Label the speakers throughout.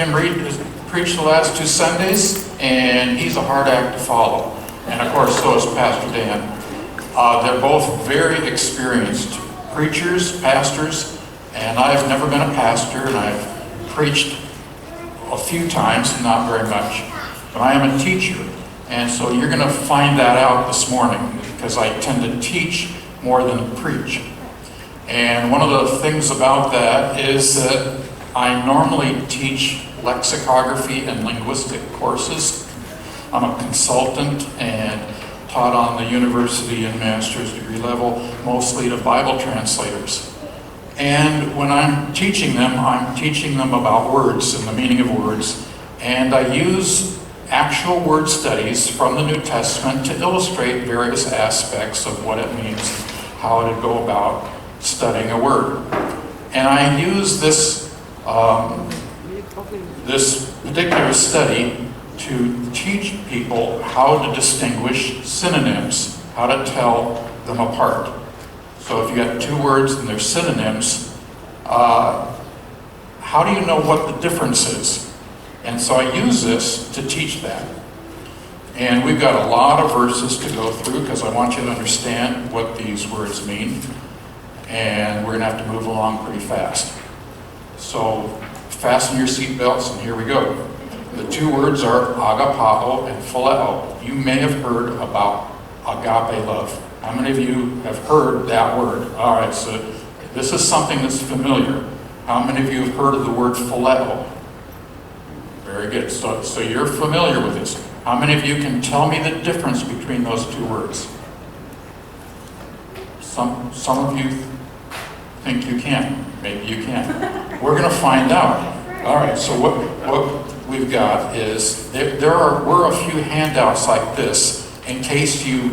Speaker 1: Tim Reed has preached the last 2 Sundays, and he's a hard act to follow. And of course, so is Pastor Dan. They're both very experienced preachers, pastors, and I've never been a pastor, and I've preached a few times, not very much. But I am a teacher, and so you're going to find that out this morning, because I tend to teach more than preach. And one of the things about that is that I normally teach lexicography and linguistic courses. I'm a consultant and taught on the university and master's degree level, mostly to Bible translators. And when I'm teaching them about words and the meaning of words. And I use actual word studies from the New Testament to illustrate various aspects of what it means, how to go about studying a word. And I use this particular study to teach people how to distinguish synonyms, how to tell them apart. So if you got 2 words and they're synonyms, how do you know what the difference is? And so I use this to teach that. And we've got a lot of verses to go through because I want you to understand what these words mean. And we're going to have to move along pretty fast. So fasten your seatbelts, and here we go. The 2 words are agapao and phileo. You may have heard about agape love. How many of you have heard that word? All right, so this is something that's familiar. How many of you have heard of the word phileo? Very good. So you're familiar with this. How many of you can tell me the difference between those 2 words? Some of you think you can. Maybe you can. We're going to find out. All right, so what we've got is, were a few handouts like this. In case you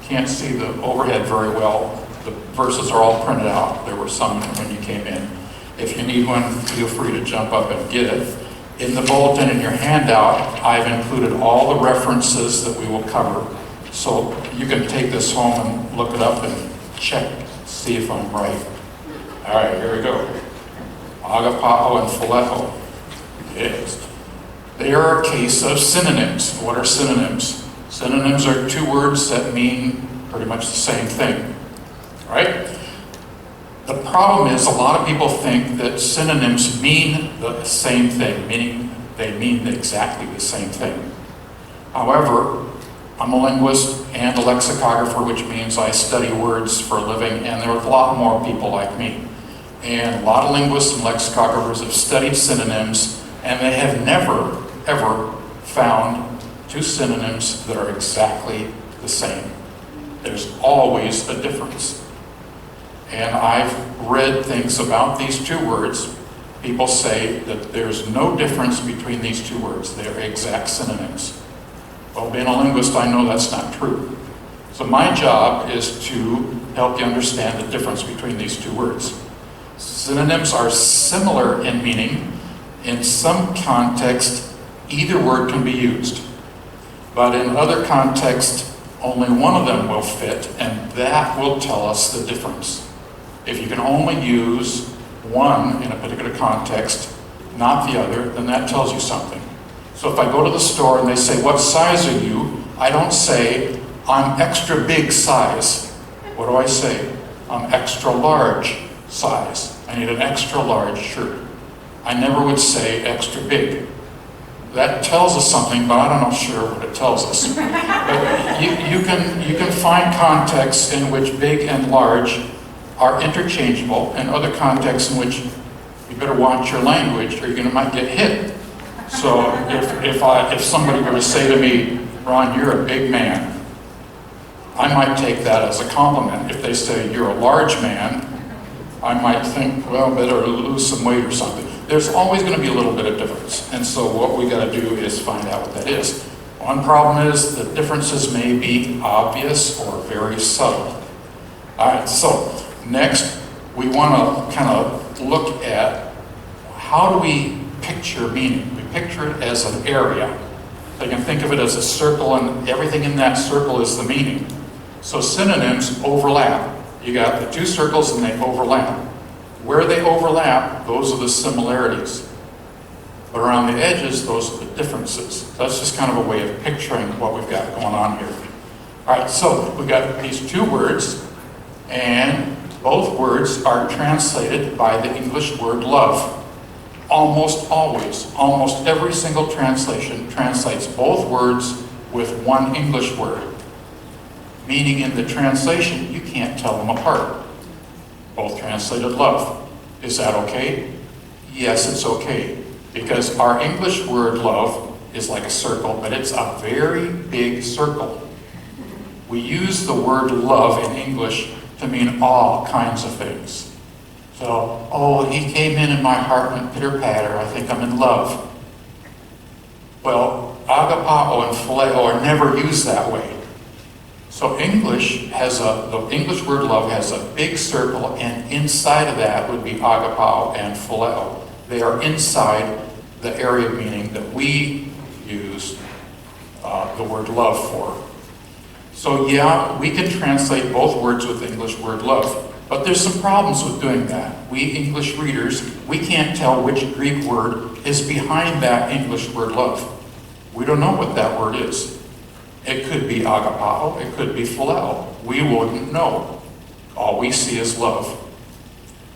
Speaker 1: can't see the overhead very well, the verses are all printed out. There were some when you came in. If you need one, feel free to jump up and get it. In the bulletin in your handout, I've included all the references that we will cover. So you can take this home and look it up and check, see if I'm right. All right, here we go. Agapao and phileo. Yes. They are a case of synonyms. What are synonyms? Synonyms are 2 words that mean pretty much the same thing. All right? The problem is a lot of people think that synonyms mean the same thing, meaning they mean exactly the same thing. However, I'm a linguist and a lexicographer, which means I study words for a living, and there are a lot more people like me. And a lot of linguists and lexicographers have studied synonyms, and they have never, ever found 2 synonyms that are exactly the same. There's always a difference. And I've read things about these 2 words. People say that there's no difference between these 2 words. They're exact synonyms. Well, being a linguist, I know that's not true. So my job is to help you understand the difference between these 2 words. Synonyms are similar in meaning. In some context, either word can be used. But in other contexts, only one of them will fit, and that will tell us the difference. If you can only use one in a particular context, not the other, then that tells you something. So if I go to the store and they say, "What size are you?" I don't say, "I'm extra big size." What do I say? "I'm extra large size. I need an extra large shirt." I never would say extra big. That tells us something, but I'm not sure what it tells us. But you can find contexts in which big and large are interchangeable, and other contexts in which you better watch your language or you're might get hit. So if somebody were to say to me, "Ron, you're a big man," I might take that as a compliment. If they say, "You're a large man," I might think, well, better lose some weight or something. There's always going to be a little bit of difference. And so what we got to do is find out what that is. One problem is the differences may be obvious or very subtle. All right, so next we want to kind of look at how do we picture meaning. We picture it as an area. You can think of it as a circle, and everything in that circle is the meaning. So synonyms overlap. You got the 2 circles and they overlap. Where they overlap, those are the similarities. But around the edges, those are the differences. That's just kind of a way of picturing what we've got going on here. All right, so we've got these two words, and both words are translated by the English word love. Almost always, almost every single translation translates both words with one English word. Meaning in the translation, you can't tell them apart. Both translated love. Is that okay? Yes, it's okay. Because our English word love is like a circle, but it's a very big circle. We use the word love in English to mean all kinds of things. So, oh, he came in and my heart went pitter-patter. I think I'm in love. Well, agapao and phileo are never used that way. So the English word love has a big circle, and inside of that would be agapao and phileo. They are inside the area of meaning that we use the word love for. So yeah, we can translate both words with the English word love. But there's some problems with doing that. We English readers, we can't tell which Greek word is behind that English word love. We don't know what that word is. It could be agapao, it could be phileo. We wouldn't know. All we see is love.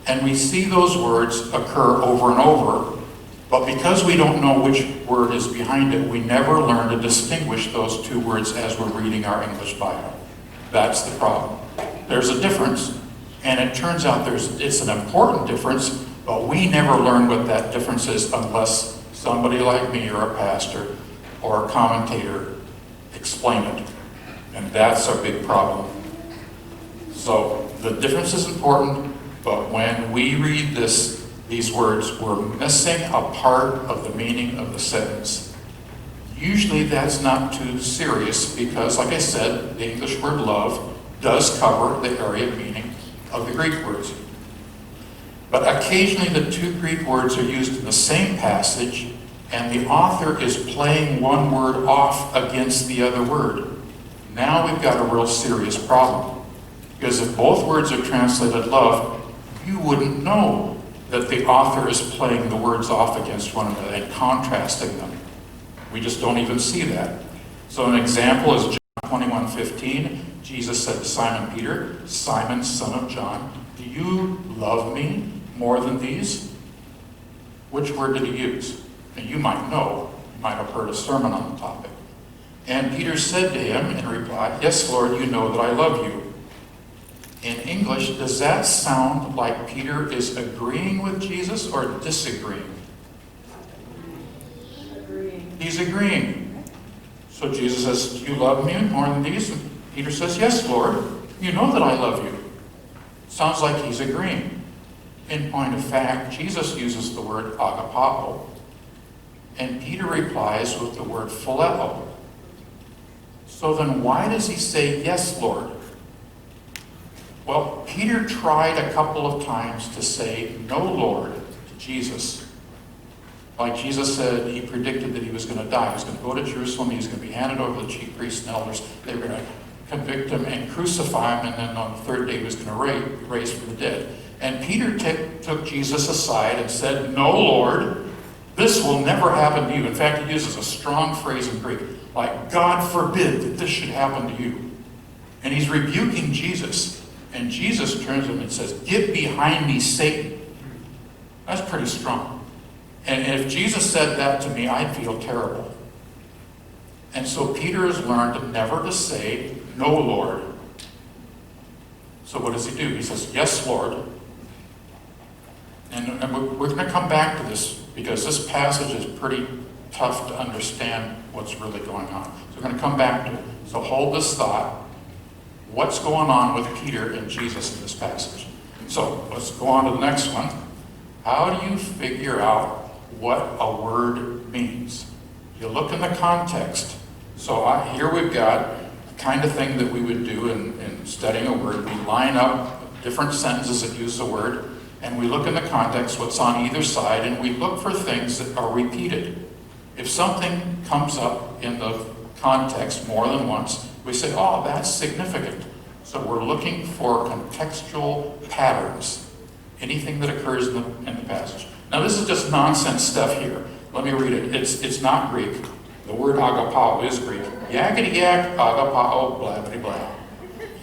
Speaker 1: And we see those words occur over and over, but because we don't know which word is behind it, we never learn to distinguish those two words as we're reading our English Bible. That's the problem. There's a difference, and it turns out it's an important difference, but we never learn what that difference is unless somebody like me or a pastor or a commentator explain it. And that's our big problem. So the difference is important, but when we read these words, we're missing a part of the meaning of the sentence. Usually that's not too serious because, like I said, the English word love does cover the area of meaning of the Greek words. But occasionally the two Greek words are used in the same passage, and the author is playing one word off against the other word. Now we've got a real serious problem. Because if both words are translated love, you wouldn't know that the author is playing the words off against one another and contrasting them. We just don't even see that. So an example is John 21:15. Jesus said to Simon Peter, "Simon, son of John, do you love me more than these?" Which word did he use? And you might know, you might have heard a sermon on the topic. And Peter said to him in reply, "Yes, Lord, you know that I love you." In English, does that sound like Peter is agreeing with Jesus or disagreeing? He's agreeing. So Jesus says, "Do you love me more than these?" And Peter says, "Yes, Lord, you know that I love you." Sounds like he's agreeing. In point of fact, Jesus uses the word agapao, and Peter replies with the word phileo. So then why does he say, "Yes, Lord"? Well, Peter tried a couple of times to say, "No, Lord," to Jesus. Like Jesus said, he predicted that he was going to die. He was going to go to Jerusalem. He was going to be handed over to the chief priests and elders. They were going to convict him and crucify him, and then on the third day he was going to raise from the dead. And Peter took Jesus aside and said, "No, Lord, this will never happen to you." In fact, he uses a strong phrase in Greek, like, "God forbid that this should happen to you." And he's rebuking Jesus. And Jesus turns to him and says, "Get behind me, Satan." That's pretty strong. And if Jesus said that to me, I'd feel terrible. And so Peter has learned never to say, "No, Lord." So what does he do? He says, "Yes, Lord." And we're going to come back to this because this passage is pretty tough to understand what's really going on. So we're going to come back to it. So hold this thought. What's going on with Peter and Jesus in this passage? So let's go on to the next one. How do you figure out what a word means? You look in the context. So here we've got the kind of thing that we would do in studying a word. We line up different sentences that use the word, and we look in the context, what's on either side, and we look for things that are repeated. If something comes up in the context more than once, we say, "Oh, that's significant." So we're looking for contextual patterns, anything that occurs in the passage. Now, this is just nonsense stuff here. Let me read it. It's not Greek. The word agapao is Greek. Yakety yak, agapao, blah, blah, blah.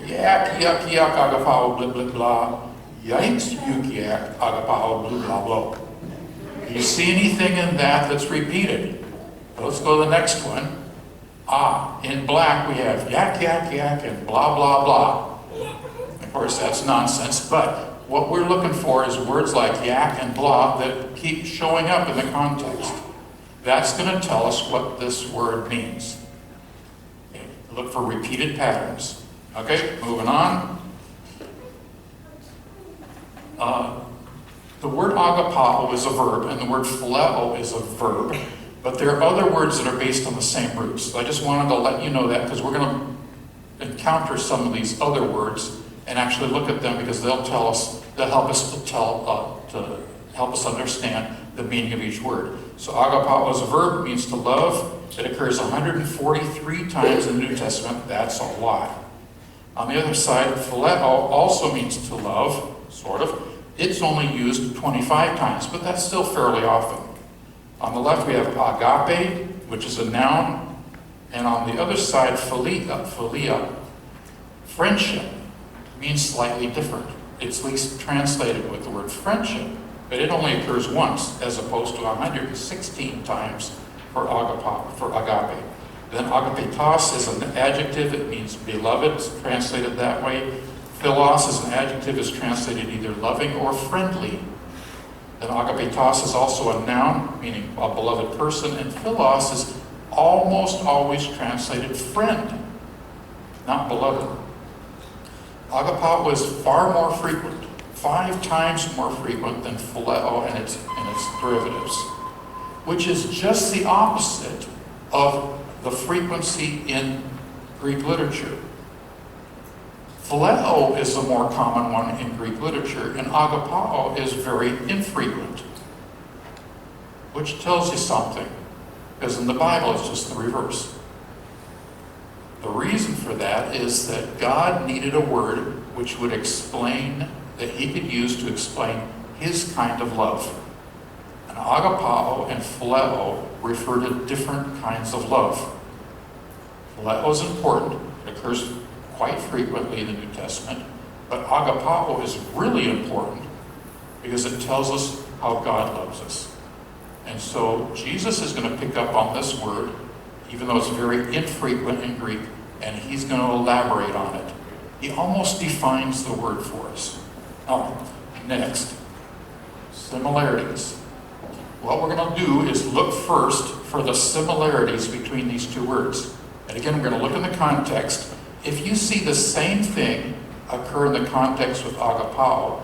Speaker 1: Yak, yuck, yuck, agapao, blah, blah, blah. Yikes, yuk, yak, agapao, blah, blah, blah. Do you see anything in that that's repeated? Let's go to the next one. In black we have yak, yak, yak, and blah, blah, blah. Of course, that's nonsense, but what we're looking for is words like yak and blah that keep showing up in the context. That's going to tell us what this word means. Okay, look for repeated patterns. Okay, moving on. The word agapao is a verb, and the word phileo is a verb, but there are other words that are based on the same roots. So I just wanted to let you know that because we're going to encounter some of these other words and actually look at them because they'll help us to help us understand the meaning of each word. So agapao is a verb, it means to love. It occurs 143 times in the New Testament. That's a lot. On the other side, phileo also means to love, sort of. It's only used 25 times, but that's still fairly often. On the left, we have agape, which is a noun, and on the other side, philia. Friendship means slightly different. It's at least translated with the word friendship, but it only occurs once, as opposed to 116 times for agape. Then agapetos is an adjective. It means beloved, it's translated that way. Philos is an adjective, is translated either loving or friendly. Then agapetos is also a noun, meaning a beloved person, and philos is almost always translated friend, not beloved. Agapao is far more frequent, 5 times more frequent than phileo and its derivatives, which is just the opposite of the frequency in Greek literature. Phileo is the more common one in Greek literature, and agapao is very infrequent, which tells you something, because in the Bible it's just the reverse. The reason for that is that God needed a word which would explain, that he could use to explain his kind of love. And agapao and phileo refer to different kinds of love. Phileo is important. It occurs quite frequently in the New Testament, but agapao is really important because it tells us how God loves us. And so Jesus is going to pick up on this word, even though it's very infrequent in Greek, and he's going to elaborate on it. He almost defines the word for us. All right, next, similarities. What we're going to do is look first for the similarities between these two words. And again, we're going to look in the context. If you see the same thing occur in the context with agapao,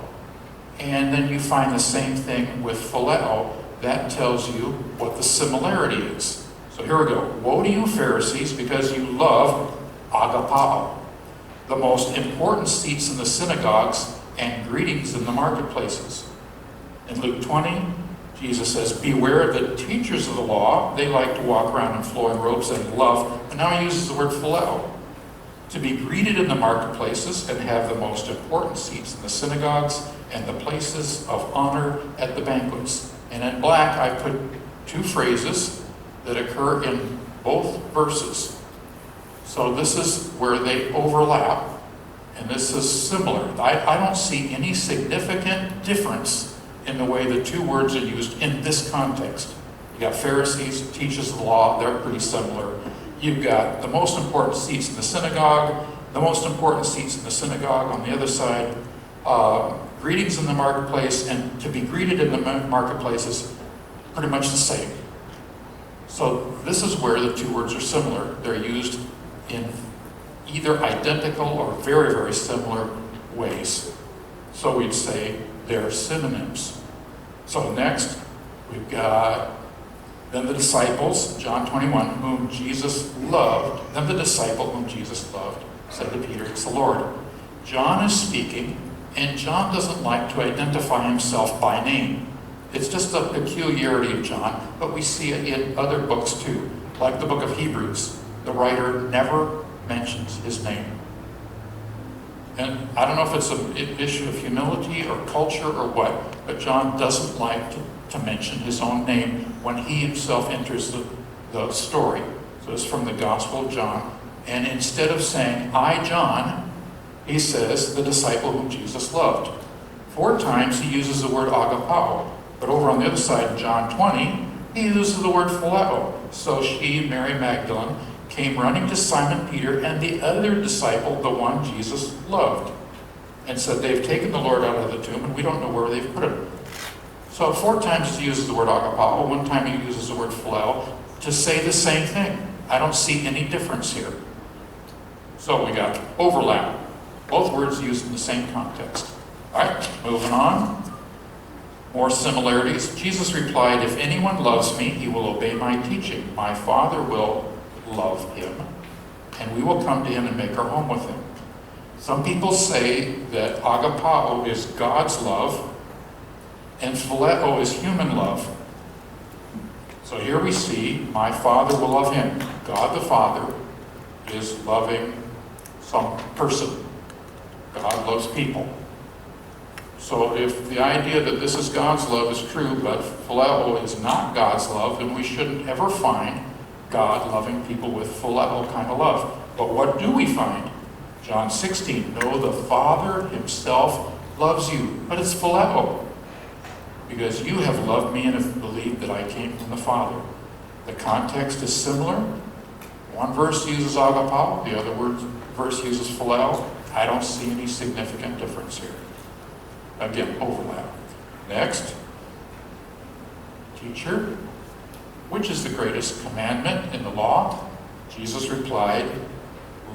Speaker 1: and then you find the same thing with phileo, that tells you what the similarity is. So here we go. Woe to you, Pharisees, because you love agapao, the most important seats in the synagogues and greetings in the marketplaces. In Luke 20, Jesus says, beware of the teachers of the law. They like to walk around in flowing robes and love. And now he uses the word phileo. To be greeted in the marketplaces and have the most important seats in the synagogues and the places of honor at the banquets. And in black, I put 2 phrases that occur in both verses. So this is where they overlap, and this is similar. I don't see any significant difference in the way the 2 words are used in this context. You got Pharisees, teachers of the law, they're pretty similar. You've got the most important seats in the synagogue, the most important seats in the synagogue on the other side, greetings in the marketplace, and to be greeted in the marketplace is pretty much the same. So this is where the 2 words are similar. They're used in either identical or very, very similar ways. So we'd say they're synonyms. So next, we've got then the disciples, John 21, whom Jesus loved. Then the disciple whom Jesus loved said to Peter, it's the Lord. John is speaking, and John doesn't like to identify himself by name. It's just a peculiarity of John, but we see it in other books too. Like the book of Hebrews, the writer never mentions his name. And I don't know if it's an issue of humility or culture or what, but John doesn't like to to mention his own name when he himself enters the story. So it's from the Gospel of John. And instead of saying, I, John, he says, the disciple whom Jesus loved. 4 times he uses the word agapao. But over on the other side, in John 20, he uses the word phileo. So she, Mary Magdalene, came running to Simon Peter and the other disciple, the one Jesus loved, and said, they've taken the Lord out of the tomb and we don't know where they've put him. So 4 times he uses the word agapao, 1 time he uses the word phileo to say the same thing. I don't see any difference here. So we got overlap. Both words used in the same context. All right, moving on. More similarities. Jesus replied, if anyone loves me, he will obey my teaching. My Father will love him, and we will come to him and make our home with him. Some people say that agapao is God's love, and phileo is human love. So here we see, my Father will love him. God the Father is loving some person. God loves people. So if the idea that this is God's love is true, but phileo is not God's love, then we shouldn't ever find God loving people with phileo kind of love. But what do we find? John 16, no, the Father himself loves you, but it's phileo. Because you have loved me and have believed that I came from the Father. The context is similar. One verse uses agapao, the other verse uses phileo. I don't see any significant difference here. Again, overlap. Next. Teacher, which is the greatest commandment in the law? Jesus replied,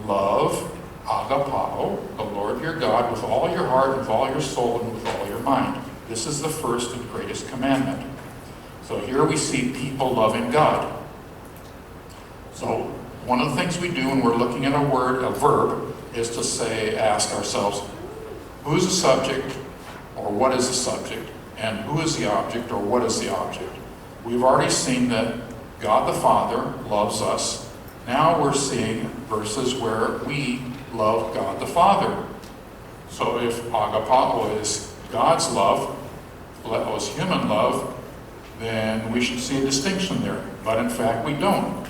Speaker 1: love, agapao, the Lord your God with all your heart, with all your soul, and with all your mind. This is the first and greatest commandment. So here we see people loving God. So one of the things we do when we're looking at a verb, is to ask ourselves, who's the subject, or what is the subject, and who is the object, or what is the object? We've already seen that God the Father loves us. Now we're seeing verses where we love God the Father. So if agapao is God's love, phileo is human love, then we should see a distinction there. But in fact, we don't.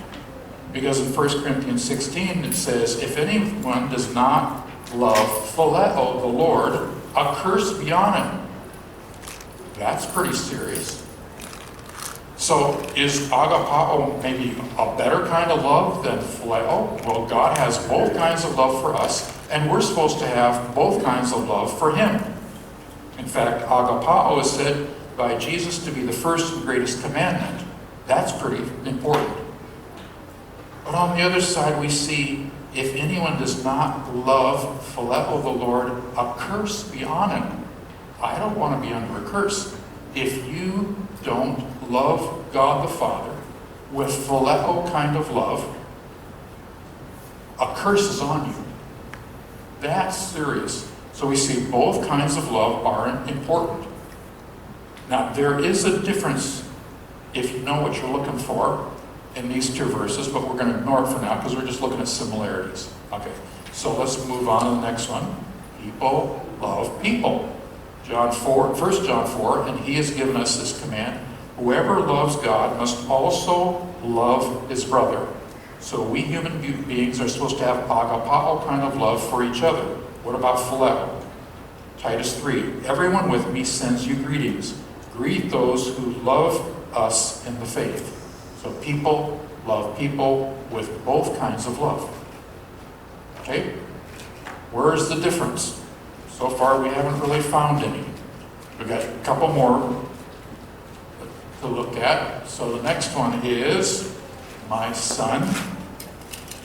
Speaker 1: Because in 1 Corinthians 16, it says, if anyone does not love phileo, the Lord, a curse be on him. That's pretty serious. So is agapao maybe a better kind of love than phileo? Well, God has both kinds of love for us, and we're supposed to have both kinds of love for him. In fact, agapao is said by Jesus to be the first and greatest commandment. That's pretty important. But on the other side, we see, if anyone does not love phileo, the Lord, a curse be on him. I don't want to be under a curse. If you don't love God the Father with phileo kind of love, a curse is on you. That's serious. So we see both kinds of love are important. Now, there is a difference, if you know what you're looking for, in these 2 verses, but we're going to ignore it for now because we're just looking at similarities. Okay, so let's move on to the next one. People love people. John 4, 1 John 4, and he has given us this command, whoever loves God must also love his brother. So we human beings are supposed to have agapao kind of love for each other. What about phileo? Titus 3, everyone with me sends you greetings. Greet those who love us in the faith. So people love people with both kinds of love. Okay? Where is the difference? So far we haven't really found any. We've got a couple more to look at. So the next one is, my son,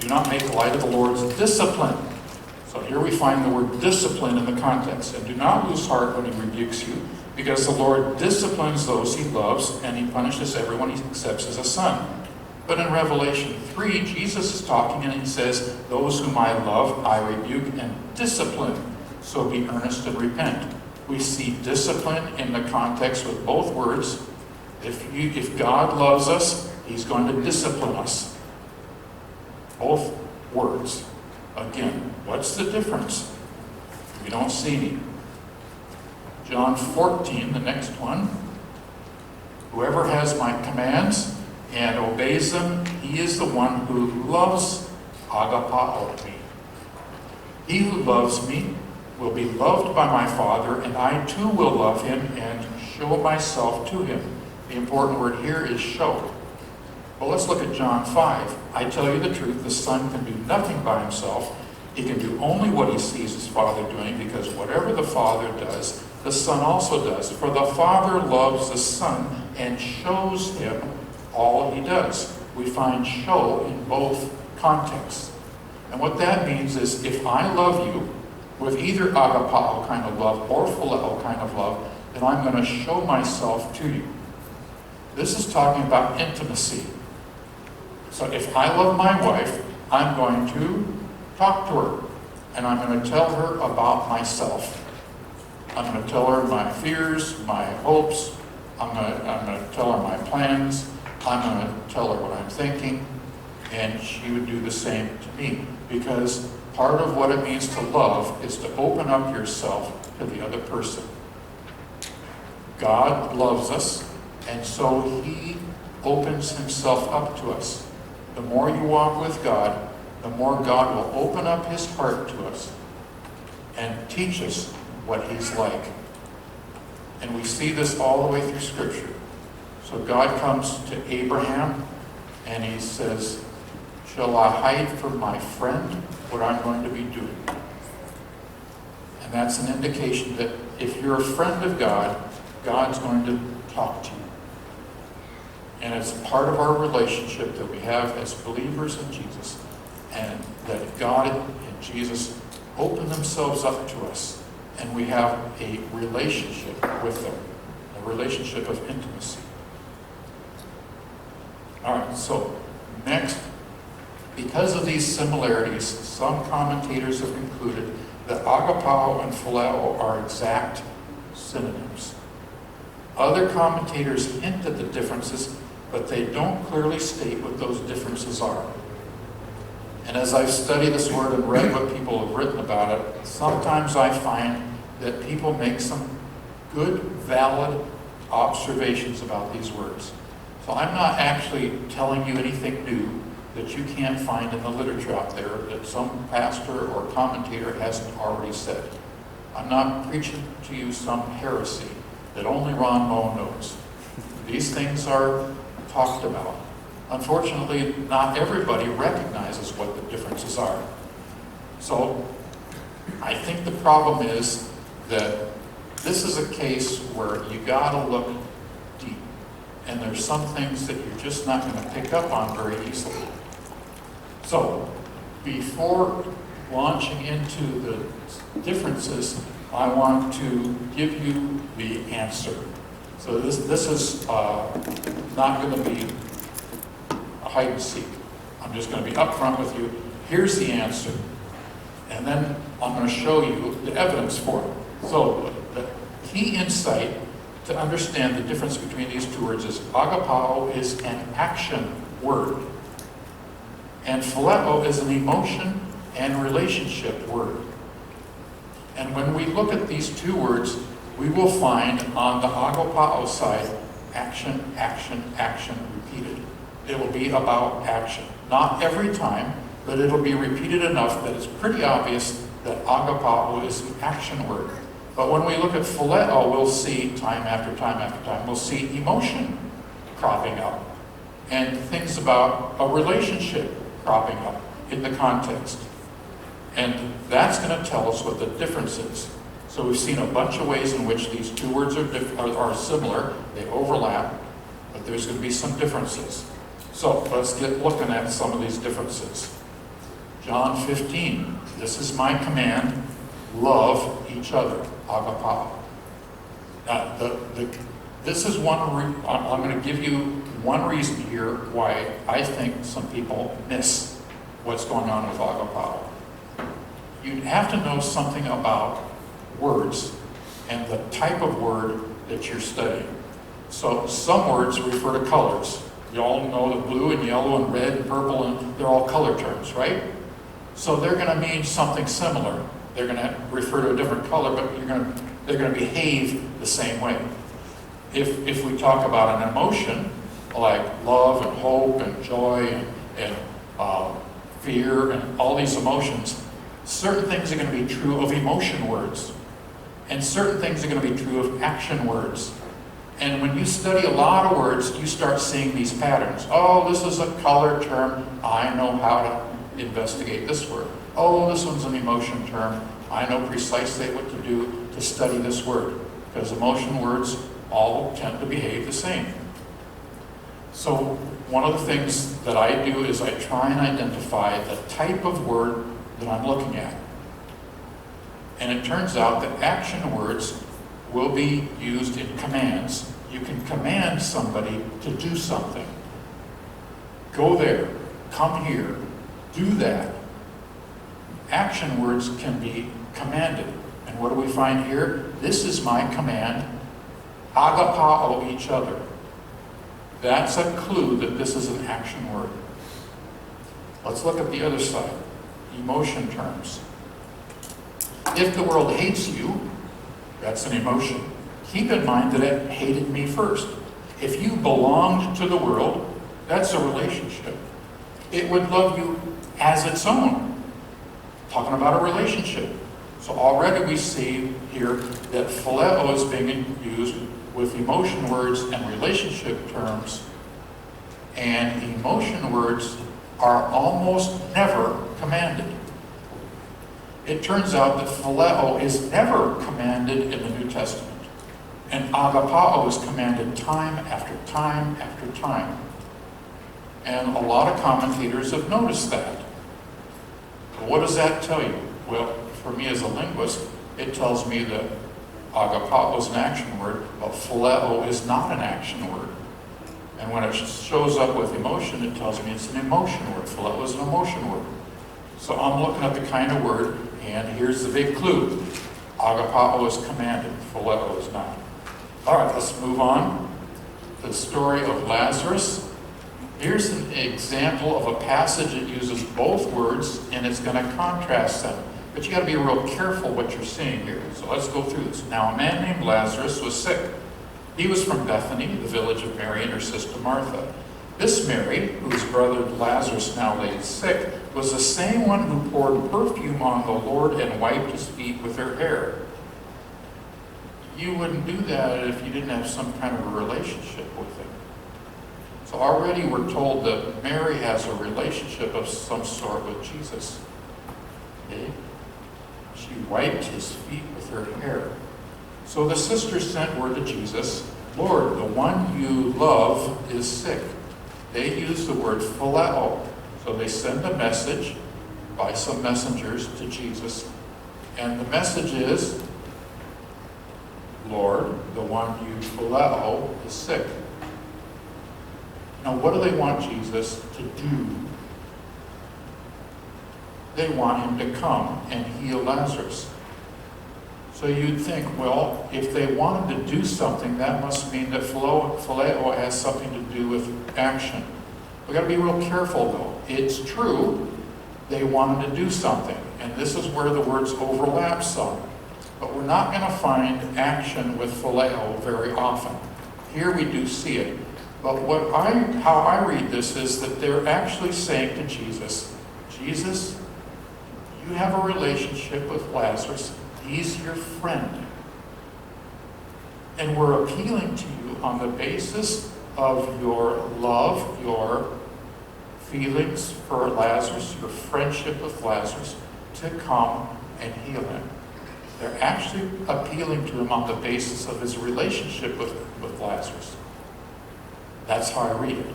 Speaker 1: do not make light of the Lord's discipline. So here we find the word discipline in the context. And do not lose heart when he rebukes you, because the Lord disciplines those he loves, and he punishes everyone he accepts as a son. But in Revelation 3, Jesus is talking and he says, those whom I love, I rebuke and discipline. So be earnest and repent. We see discipline in the context with both words. If God loves us, he's going to discipline us. Both words. Again, what's the difference? We don't see any. John 14, the next one. Whoever has my commands and obeys them, he is the one who loves agapao me. He who loves me will be loved by my Father, and I too will love him and show myself to him. The important word here is show. Well, let's look at John 5. I tell you the truth, the Son can do nothing by himself. He can do only what he sees his Father doing, because whatever the Father does, the Son also does. For the Father loves the Son and shows him all he does. We find show in both contexts. And what that means is, if I love you with either agapao kind of love or phileo kind of love, then I'm going to show myself to you. This is talking about intimacy. So if I love my wife, I'm going to talk to her, and I'm going to tell her about myself. I'm going to tell her my fears, my hopes. I'm going to tell her my plans. I'm going to tell her what I'm thinking, and she would do the same to me, because part of what it means to love is to open up yourself to the other person. God loves us, and so he opens himself up to us. The more you walk with God, the more God will open up his heart to us and teach us what he's like. And we see this all the way through Scripture. So God comes to Abraham and he says, shall I hide from my friend what I'm going to be doing? And that's an indication that if you're a friend of God, God's going to talk to you. And it's part of our relationship that we have as believers in Jesus, and that God and Jesus open themselves up to us, and we have a relationship with them, a relationship of intimacy. All right, so next, because of these similarities, some commentators have concluded that agapao and phileo are exact synonyms. Other commentators hint at the differences, but they don't clearly state what those differences are. And as I've studied this word and read what people have written about it, sometimes I find that people make some good, valid observations about these words. So I'm not actually telling you anything new that you can't find in the literature out there that some pastor or commentator hasn't already said. I'm not preaching to you some heresy that only Ron Moe knows. These things are talked about. Unfortunately, not everybody recognizes what the differences are. So I think the problem is that this is a case where you gotta look deep. And there's some things that you're just not going to pick up on very easily. So before launching into the differences, I want to give you the answer. So this is not going to be a hide and seek. I'm just going to be upfront with you. Here's the answer. And then I'm going to show you the evidence for it. So the key insight to understand the difference between these two words is agapao is an action word, and phileo is an emotion and relationship word. And when we look at these two words, we will find on the agapao side, action, action, action repeated. It will be about action. Not every time, but it'll be repeated enough that it's pretty obvious that agapao is an action word. But when we look at phileo, we'll see time after time after time, we'll see emotion cropping up and things about a relationship cropping up in the context. And that's going to tell us what the difference is. So we've seen a bunch of ways in which these two words are similar, they overlap, but there's going to be some differences. So let's get looking at some of these differences. John 15, this is my command, love each other, agapao. This is I'm going to give you one reason here why I think some people miss what's going on with agapao. You have to know something about words and the type of word that you're studying. So some words refer to colors. You all know that blue and yellow and red and purple, and they're all color terms, right? So they're going to mean something similar. They're going to refer to a different color, but they're going to behave the same way. If we talk about an emotion, like love and hope and joy and fear and all these emotions, certain things are going to be true of emotion words. And certain things are going to be true of action words. And when you study a lot of words, you start seeing these patterns. Oh, this is a color term. I know how to investigate this word. Oh, this one's an emotion term. I know precisely what to do to study this word. Because emotion words all tend to behave the same. So one of the things that I do is I try and identify the type of word that I'm looking at. And it turns out that action words will be used in commands. You can command somebody to do something. Go there, come here, do that. Action words can be commanded. And what do we find here? This is my command. Agapao each other. That's a clue that this is an action word. Let's look at the other side. Emotion terms. If the world hates you, that's an emotion. Keep in mind that it hated me first. If you belonged to the world, that's a relationship. It would love you as its own. Talking about a relationship. So already we see here that phileo is being used with emotion words and relationship terms. And emotion words are almost never commanded. It turns out that phileo is never commanded in the New Testament. And agapao is commanded time after time after time. And a lot of commentators have noticed that. What does that tell you? Well, for me as a linguist, it tells me that agapao is an action word, but phileo is not an action word. And when it shows up with emotion, it tells me it's an emotion word. Phileo is an emotion word. So I'm looking at the kind of word, and here's the big clue. Agapao is commanded, phileo is not. All right, let's move on. The story of Lazarus. Here's an example of a passage that uses both words, and it's going to contrast them. But you got to be real careful what you're seeing here. So let's go through this. Now, a man named Lazarus was sick. He was from Bethany, the village of Mary and her sister Martha. This Mary, whose brother Lazarus now lay sick, was the same one who poured perfume on the Lord and wiped his feet with her hair. You wouldn't do that if you didn't have some kind of a relationship with him. So already we're told that Mary has a relationship of some sort with Jesus. Okay? She wiped his feet with her hair. So the sisters sent word to Jesus, Lord, the one you love is sick. They use the word phileo. So they send a message by some messengers to Jesus. And the message is, Lord, the one you phileo is sick. Now, what do they want Jesus to do? They want him to come and heal Lazarus. So you'd think, well, if they wanted to do something, that must mean that phileo has something to do with action. We've got to be real careful, though. It's true, they wanted to do something. And this is where the words overlap some. But we're not going to find action with phileo very often. Here we do see it. But how I read this is that they're actually saying to Jesus, Jesus, you have a relationship with Lazarus. He's your friend. And we're appealing to you on the basis of your love, your feelings for Lazarus, your friendship with Lazarus, to come and heal him. They're actually appealing to him on the basis of his relationship with Lazarus. That's how I read it.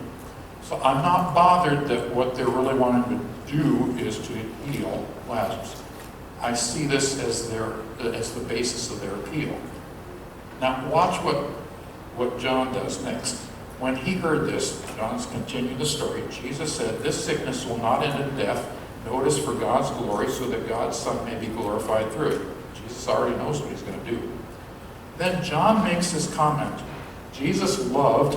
Speaker 1: So I'm not bothered that what they're really wanting to do is to heal Lazarus. I see this as the basis of their appeal. Now watch what John does next. When he heard this, John's continuing the story, Jesus said, this sickness will not end in death. Notice for God's glory, so that God's Son may be glorified through it. Jesus already knows what he's going to do. Then John makes this comment. Jesus loved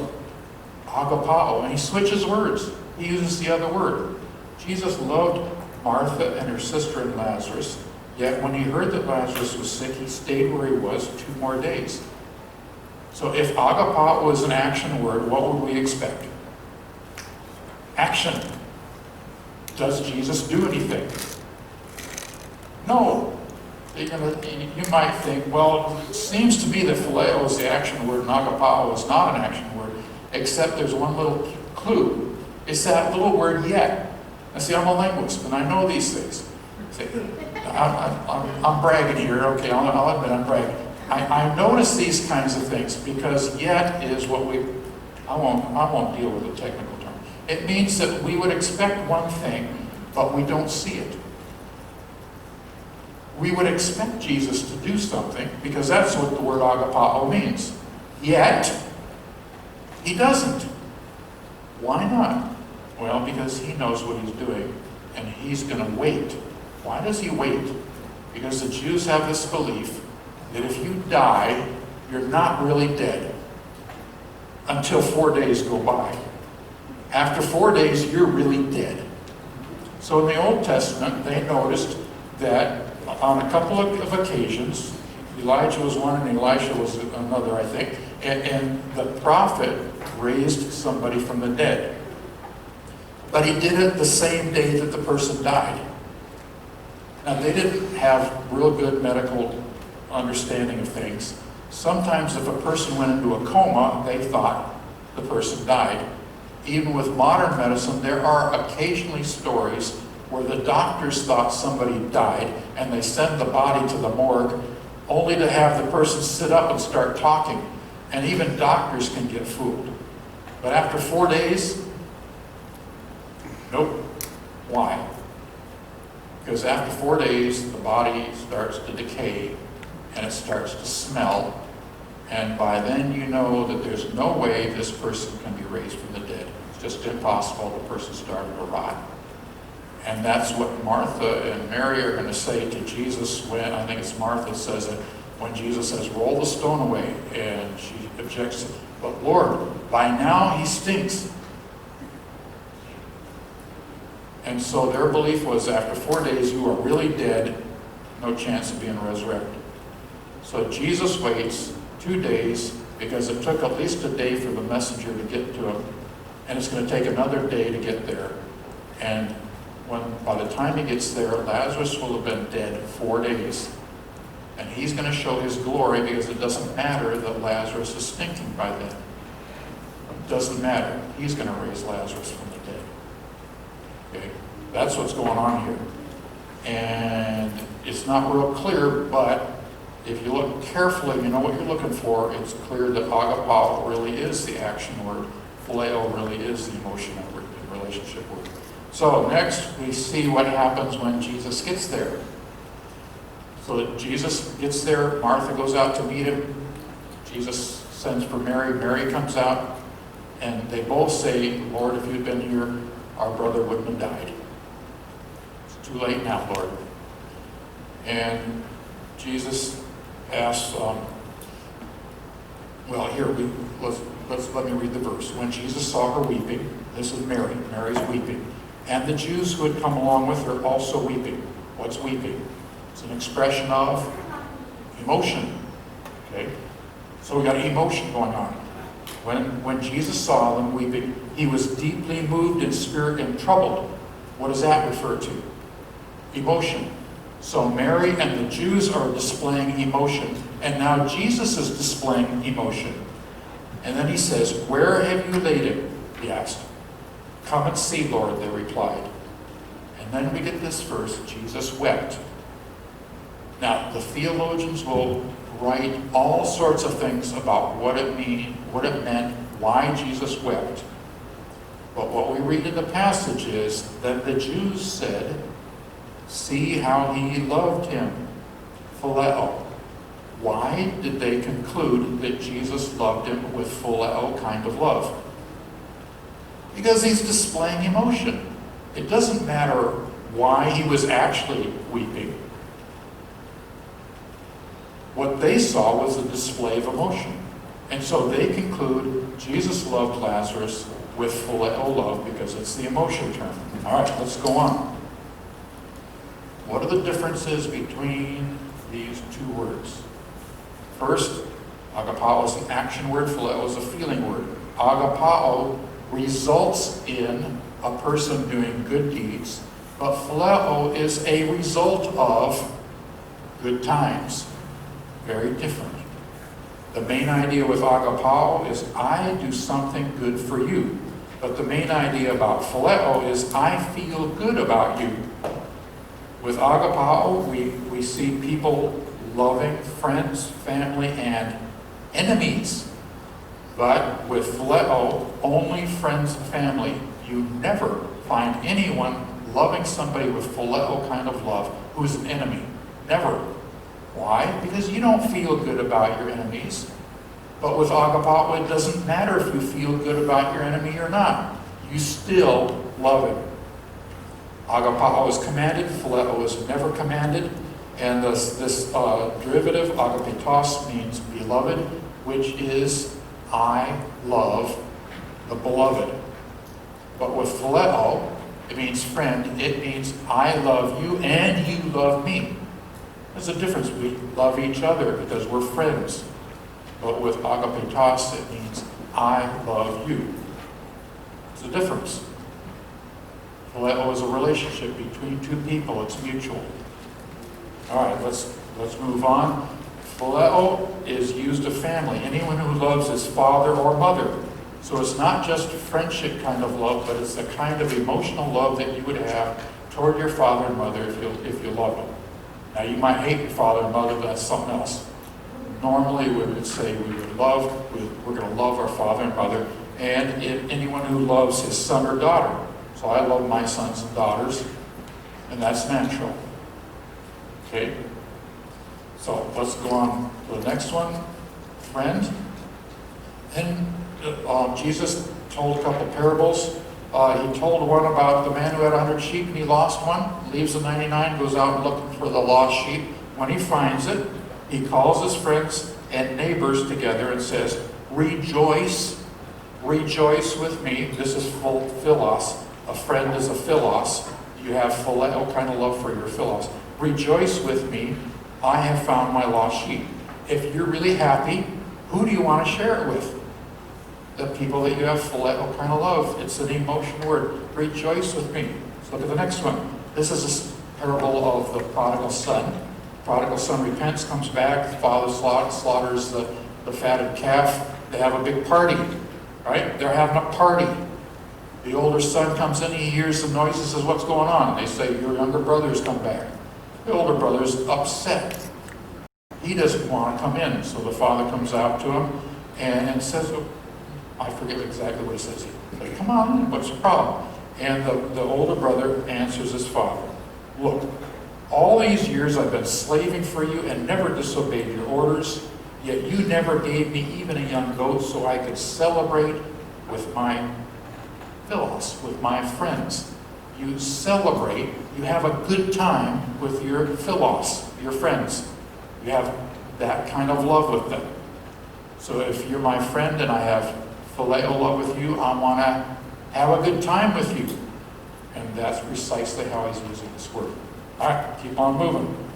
Speaker 1: agapao, and he switches words. He uses the other word. Jesus loved Martha and her sister and Lazarus, yet when he heard that Lazarus was sick, he stayed where he was 2 more days. So if agapa was an action word, what would we expect? Action. Does Jesus do anything? No. You might think, well, it seems to me that phileo is the action word and agapao is not an action word, except there's one little clue. It's that little word yet. Now see, I'm a linguist, and I know these things. See, I'm bragging here. Okay, I'll admit I'm bragging. I notice these kinds of things because yet is what I won't deal with the technical term. It means that we would expect one thing, but we don't see it. We would expect Jesus to do something because that's what the word agapao means. Yet, he doesn't. Why not? Well, because he knows what he's doing and he's going to wait. Why does he wait? Because the Jews have this belief that if you die, you're not really dead until 4 days go by. After 4 days, you're really dead. So in the Old Testament, they noticed that on a couple of occasions, Elijah was one and Elisha was another, I think, and the prophet raised somebody from the dead. But he did it the same day that the person died. Now, they didn't have real good medical understanding of things. Sometimes if a person went into a coma, they thought the person died. Even with modern medicine, there are occasionally stories where the doctors thought somebody died and they send the body to the morgue only to have the person sit up and start talking. And even doctors can get fooled. But after 4 days, nope. Why? Because after 4 days, the body starts to decay and it starts to smell. And by then you know that there's no way this person can be raised from the dead. It's just impossible. The person started to rot. And that's what Martha and Mary are going to say to Jesus when, I think it's Martha says it, when Jesus says, roll the stone away. And she objects, but Lord, by now he stinks. And so their belief was after 4 days you are really dead, no chance of being resurrected. So Jesus waits 2 days because it took at least a day for the messenger to get to him. And it's going to take another day to get there. And by the time he gets there, Lazarus will have been dead 4 days. And he's going to show his glory because it doesn't matter that Lazarus is stinking by then. It doesn't matter. He's going to raise Lazarus from the dead. Okay? That's what's going on here. And it's not real clear, but if you look carefully, you know what you're looking for. It's clear that agapao really is the action word. Phileo really is the emotional word, the relationship word. So next, we see what happens when Jesus gets there. So Jesus gets there, Martha goes out to meet him. Jesus sends for Mary. Mary comes out, and they both say, Lord, if you'd been here, our brother wouldn't have died. It's too late now, Lord. And Jesus asks, let me read the verse. When Jesus saw her weeping, this is Mary, Mary's weeping, and the Jews who had come along with her also weeping. What's weeping? It's an expression of emotion. Okay? So we got emotion going on. When Jesus saw them weeping, he was deeply moved in spirit and troubled. What does that refer to? Emotion. So Mary and the Jews are displaying emotion, and now Jesus is displaying emotion. And then he says, where have you laid him? He asked. Come and see, Lord, they replied. And then we get this verse, Jesus wept. Now, the theologians will write all sorts of things about what it meant, why Jesus wept. But what we read in the passage is that the Jews said, see how he loved him, phileo. Why did they conclude that Jesus loved him with phileo kind of love? Because he's displaying emotion. It doesn't matter why he was actually weeping. What they saw was a display of emotion. And so they conclude Jesus loved Lazarus with phileo love because it's the emotion term. All right, let's go on. What are the differences between these two words? First, Agapao is an action word, phileo is a feeling word. Agapao results in a person doing good deeds, but phileo is a result of good times. Very different. The main idea with agapao is I do something good for you. But the main idea about phileo is I feel good about you. With agapao, we see people loving friends, family, and enemies. But with phileo, only friends and family. You never find anyone loving somebody with phileo kind of love who's an enemy. Never. Why? Because you don't feel good about your enemies. But with agapao, it doesn't matter if you feel good about your enemy or not. You still love him. Agapao is commanded, phileo is never commanded. And this derivative, agapetos, means beloved, which is I love the beloved. But with phileo, it means friend. It means I love you and you love me. There's a difference. We love each other because we're friends. But with agapetos, it means I love you. There's a difference. Phileo is a relationship between two people. It's mutual. All right, let's move on. Phileo is used of family. Anyone who loves his father or mother. So it's not just friendship kind of love, but it's the kind of emotional love that you would have toward your father and mother if you love them. Now you might hate your father and mother, but that's something else. Normally we would say we're going to love our father and mother, and anyone who loves his son or daughter. So I love my sons and daughters, and that's natural. Okay? So let's go on to the next one. Friend. And Jesus told a couple parables. He told one about the man who had 100 sheep and he lost one, leaves the 99, goes out looking for the lost sheep. When he finds it, he calls his friends and neighbors together and says, rejoice with me. This is philos. A friend is a philos. You have phileo kind of love for your philos. Rejoice with me. I have found my lost sheep. If you're really happy, who do you want to share it with? The people that you have phileo kind of love. It's an emotion word. Rejoice with me. Let's look at the next one. This is a parable of the prodigal son. Prodigal son repents, comes back, the father slaughters the fatted calf. They have a big party, right? They're having a party. The older son comes in, he hears the noise, and says, what's going on? They say, your younger brother's come back. The older brother's upset. He doesn't want to come in, so the father comes out to him and says, I forget exactly what he says. He's like, come on, what's the problem? And the older brother answers his father, look, all these years I've been slaving for you and never disobeyed your orders, yet you never gave me even a young goat so I could celebrate with my philos, with my friends. You celebrate, you have a good time with your philos, your friends. You have that kind of love with them. So if you're my friend and I have phileo love with you, I want to have a good time with you. And that's precisely how he's using this word. All right, keep on moving.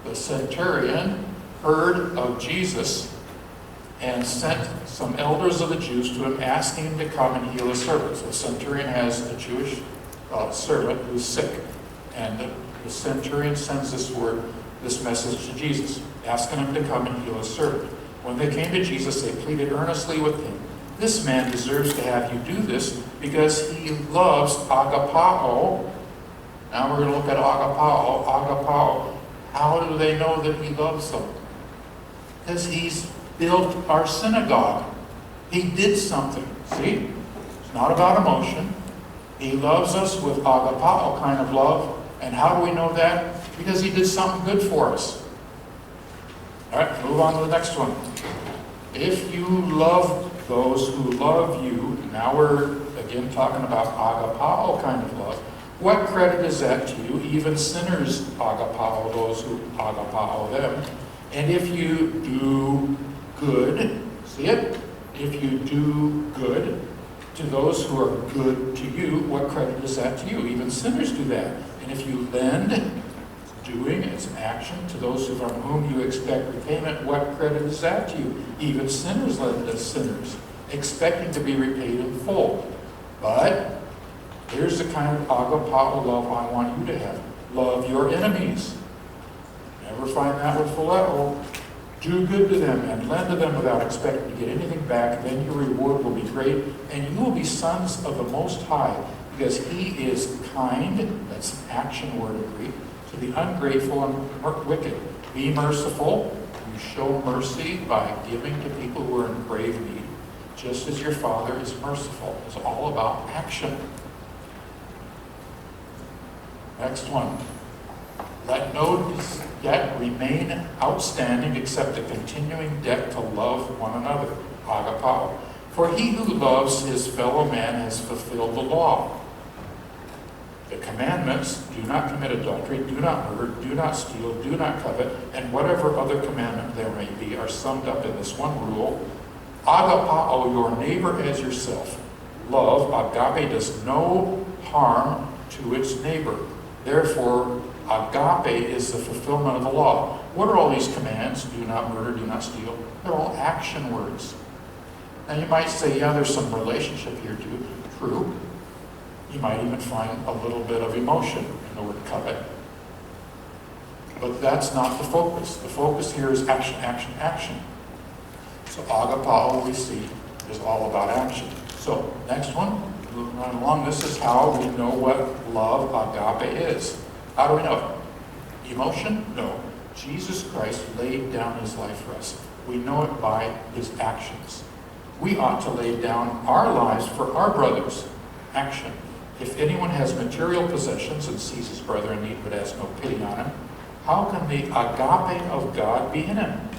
Speaker 1: The centurion heard of Jesus and sent some elders of the Jews to him, asking him to come and heal his servant. So the centurion has a Jewish servant who's sick. And the centurion sends this message to Jesus, asking him to come and heal his servant. When they came to Jesus, they pleaded earnestly with him, this man deserves to have you do this because he loves agapao. Now we're going to look at agapao. Agapao. How do they know that he loves them? Because he's built our synagogue. He did something. See? It's not about emotion. He loves us with agapao kind of love. And how do we know that? Because he did something good for us. All right, move on to the next one. If you love those who love you, now we're again talking about agapao kind of love. What credit is that to you? Even sinners agapao those who agapao them. And if you do good, see it? If you do good to those who are good to you, what credit is that to you? Even sinners do that. And if you lend Doing is action. To those from whom you expect repayment, what credit is that to you? Even sinners lend as sinners, expecting to be repaid in full. But here's the kind of agapao love I want you to have. Love your enemies. Never find that with phileo. Do good to them and lend to them without expecting to get anything back. Then your reward will be great, and you will be sons of the Most High, because He is kind. That's an action word in Greek. To the ungrateful and wicked. Be merciful. You show mercy by giving to people who are in grave need, just as your Father is merciful. It's all about action. Next one. Let no debt remain outstanding except a continuing debt to love one another. Agapao. For he who loves his fellow man has fulfilled the law. The commandments, do not commit adultery, do not murder, do not steal, do not covet, and whatever other commandment there may be are summed up in this one rule. Agapao your neighbor as yourself. Love, agape, does no harm to its neighbor. Therefore, agape is the fulfillment of the law. What are all these commands? Do not murder, do not steal. They're all action words. Now you might say, yeah, there's some relationship here too. True. You might even find a little bit of emotion in the word covet. But that's not the focus. The focus here is action, action, action. So agapao, we see, is all about action. So next one, moving right along, this is how we know what love, agape, is. How do we know it? Emotion? No. Jesus Christ laid down His life for us. We know it by His actions. We ought to lay down our lives for our brothers. Action. If anyone has material possessions and sees his brother in need but has no pity on him, how can the agape of God be in him?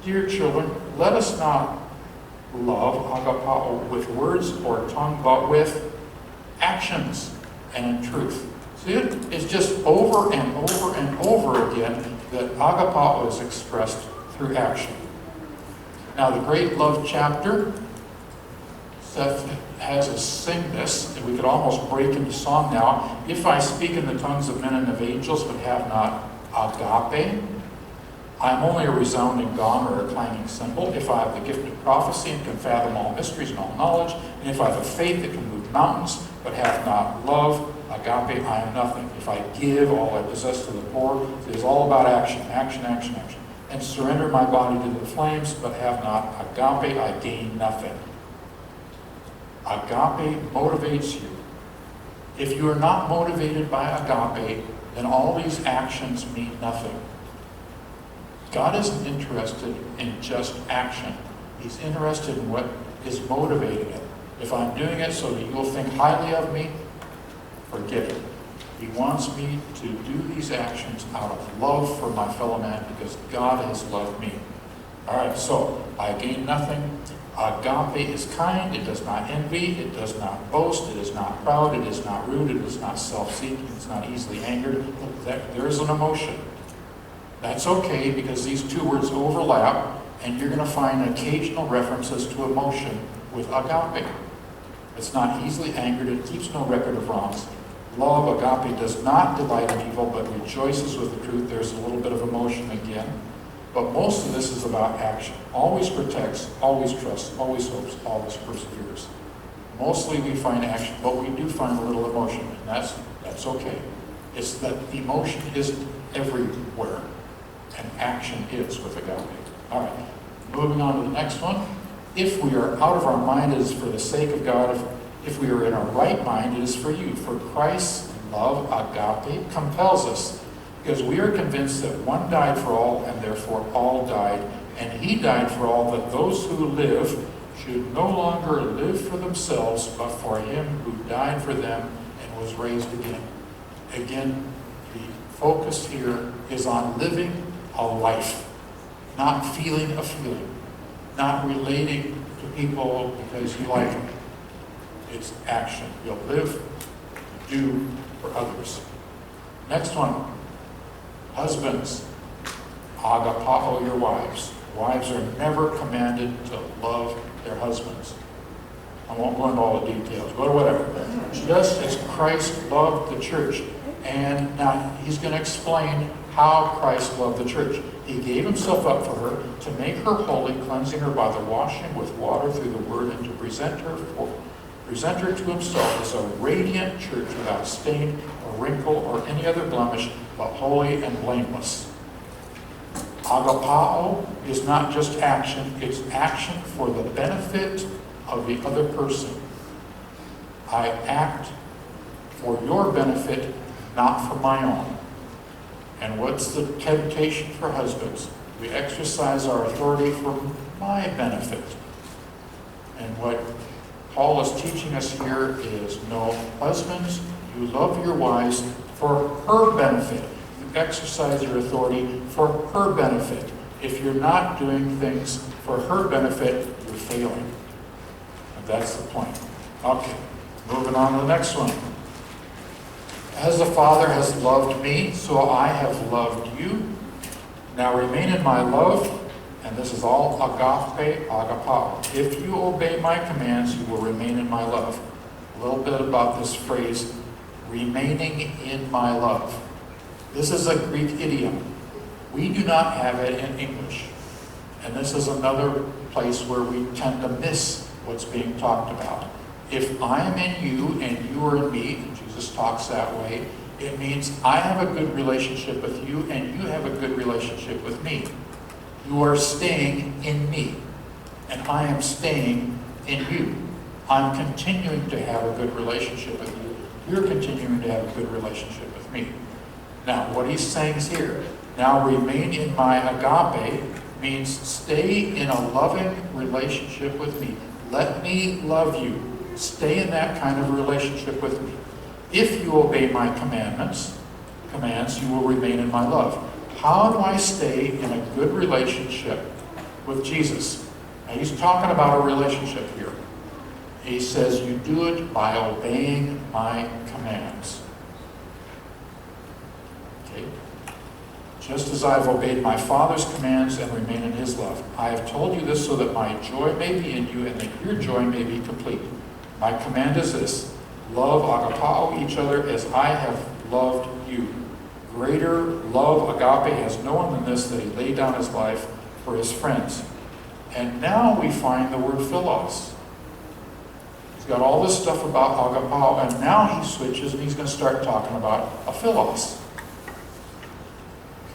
Speaker 1: Dear children, let us not love agapao with words or tongue, but with actions and in truth. See, it's just over and over and over again that agapao is expressed through action. Now, the great love chapter, Seth has us sing this, and we could almost break into song now. If I speak in the tongues of men and of angels, but have not agape, I am only a resounding gong or a clanging cymbal. If I have the gift of prophecy and can fathom all mysteries and all knowledge, and if I have a faith that can move mountains, but have not love, agape, I am nothing. If I give all I possess to the poor, it is all about action, action, action, action. And surrender my body to the flames, but have not agape, I gain nothing. Agape motivates you. If you are not motivated by agape, then all these actions mean nothing. God isn't interested in just action. He's interested in what is motivating it. If I'm doing it so that you'll think highly of me, forget it. He wants me to do these actions out of love for my fellow man because God has loved me. All right, so I gain nothing. Agape is kind. It does not envy. It does not boast. It is not proud. It is not rude. It is not self-seeking. It's not easily angered. There is an emotion. That's okay because these two words overlap, and you're going to find occasional references to emotion with agape. It's not easily angered. It keeps no record of wrongs. Love, agape, does not delight in evil, but rejoices with the truth. There's a little bit of emotion again. But most of this is about action. Always protects, always trusts, always hopes, always perseveres. Mostly we find action, but we do find a little emotion, and that's okay. It's that emotion isn't everywhere, and action is with agape. All right, moving on to the next one. If we are out of our mind, it is for the sake of God. If we are in our right mind, it is for you. For Christ's love, agape, compels us, because we are convinced that one died for all, and therefore all died, and He died for all, that those who live should no longer live for themselves, but for Him who died for them and was raised again. Again, the focus here is on living a life, not feeling a feeling, not relating to people because you like them. It's action. You'll live, do for others. Next one. Husbands, agapao your wives. Wives are never commanded to love their husbands. I won't go into all the details, but whatever. Just as Christ loved the church. And now he's going to explain how Christ loved the church. He gave himself up for her to make her holy, cleansing her by the washing with water through the word, and to present her to himself as a radiant church without stain or wrinkle or any other blemish, but holy and blameless. Agapao is not just action, it's action for the benefit of the other person. I act for your benefit, not for my own. And what's the temptation for husbands? We exercise our authority for my benefit. And what Paul is teaching us here is, no, husbands, you love your wives for her benefit. You exercise your authority for her benefit. If you're not doing things for her benefit, you're failing. And that's the point. Okay, moving on to the next one. As the Father has loved me, so I have loved you. Now remain in my love. And this is all agape, agapao. If you obey my commands, you will remain in my love. A little bit about this phrase, remaining in my love. This is a Greek idiom. We do not have it in English. And this is another place where we tend to miss what's being talked about. If I am in you and you are in me, and Jesus talks that way, it means I have a good relationship with you and you have a good relationship with me. You are staying in me, and I am staying in you. I'm continuing to have a good relationship with you. You're continuing to have a good relationship with me. Now, what he's saying is here, now remain in my agape means stay in a loving relationship with me. Let me love you. Stay in that kind of relationship with me. If you obey my commands, you will remain in my love. How do I stay in a good relationship with Jesus? Now he's talking about a relationship here. He says you do it by obeying my commands. Okay? Just as I've obeyed my Father's commands and remain in his love. I have told you this so that my joy may be in you and that your joy may be complete. My command is this: love agapao each other as I have loved you. Greater love agape has no one than this, that he laid down his life for his friends. And now we find the word philos. He's got all this stuff about agapao, and now he switches and he's going to start talking about a philos.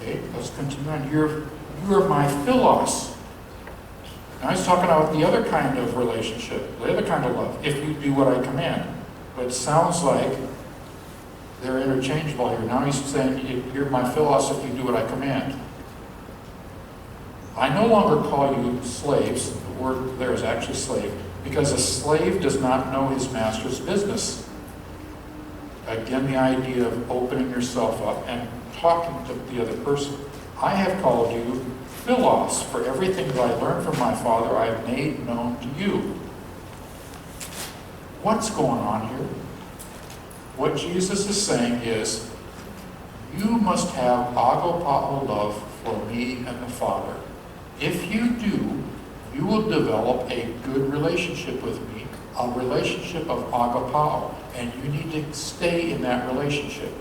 Speaker 1: Okay, let's continue on. You are my philos. Now he's talking about the other kind of relationship, the other kind of love, if you do what I command. But it sounds like they're interchangeable here. Now he's saying, you're my philos if you do what I command. I no longer call you slaves. The word there is actually slave, because a slave does not know his master's business. Again, the idea of opening yourself up and talking to the other person. I have called you philos, for everything that I learned from my Father I have made known to you. What's going on here? What Jesus is saying is, you must have agapao love for me and the Father. If you do, you will develop a good relationship with me, a relationship of agapao, and you need to stay in that relationship.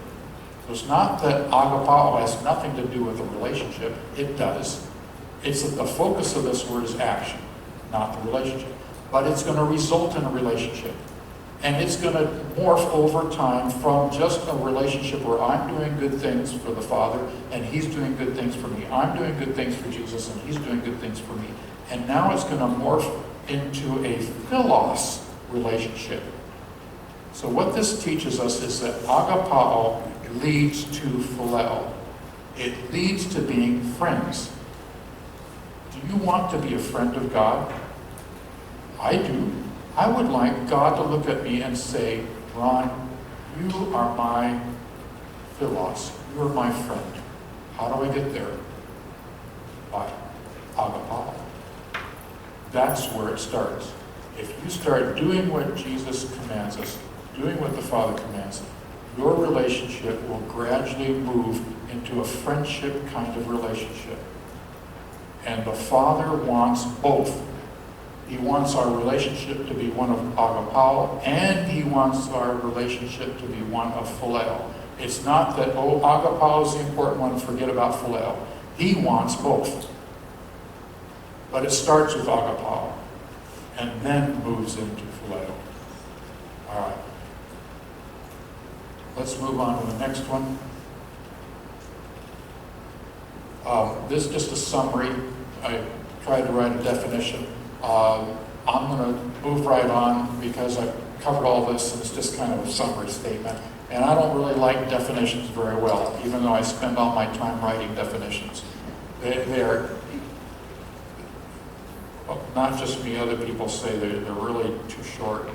Speaker 1: So it's not that agapao has nothing to do with the relationship. It does. It's that the focus of this word is action, not the relationship. But it's going to result in a relationship. And it's going to morph over time from just a relationship where I'm doing good things for the Father and he's doing good things for me. I'm doing good things for Jesus and he's doing good things for me. And now it's going to morph into a philos relationship. So what this teaches us is that agapao leads to phileo. It leads to being friends. Do you want to be a friend of God? I do. I would like God to look at me and say, Ron, you are my philos. You are my friend. How do I get there? By agapao. That's where it starts. If you start doing what Jesus commands us, doing what the Father commands, your relationship will gradually move into a friendship kind of relationship. And the Father wants both. He wants our relationship to be one of agapao, and he wants our relationship to be one of phileo. It's not that, oh, agapao is the important one, forget about phileo. He wants both. But it starts with agapao, and then moves into phileo. All right. Let's move on to the next one. This is just a summary. I tried to write a definition. I'm going to move right on because I've covered all this, and it's just kind of a summary statement. And I don't really like definitions very well, even though I spend all my time writing definitions. They're not just me, other people say they're really too short